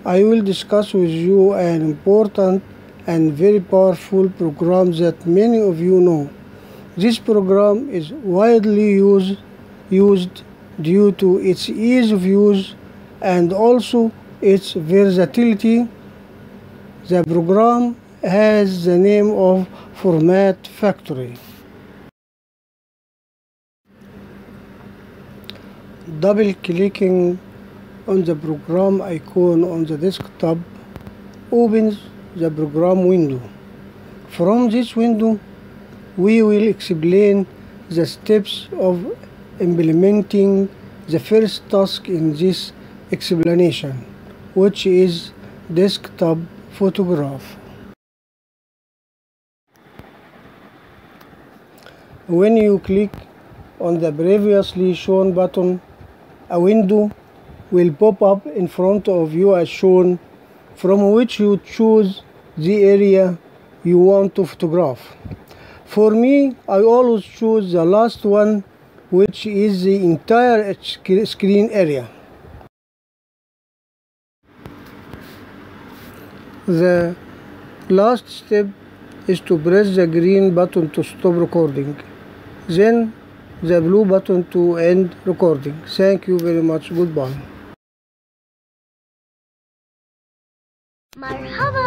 I will discuss with you an important and very powerful program that many of you know. This program is widely used due to its ease of use and also its versatility. The program has the name of Format Factory. Double-clicking on the program icon on the desktop opens the program window. From this window, we will explain the steps of implementing the first task in this explanation, which is desktop photograph. When you click on the previously shown button, a window will pop up in front of you as shown, from which you choose the area you want to photograph. For me, I always choose the last one, which is the entire screen area. The last step is to press the green button to stop recording, then the blue button to end recording. Thank you very much. Goodbye. مرحبا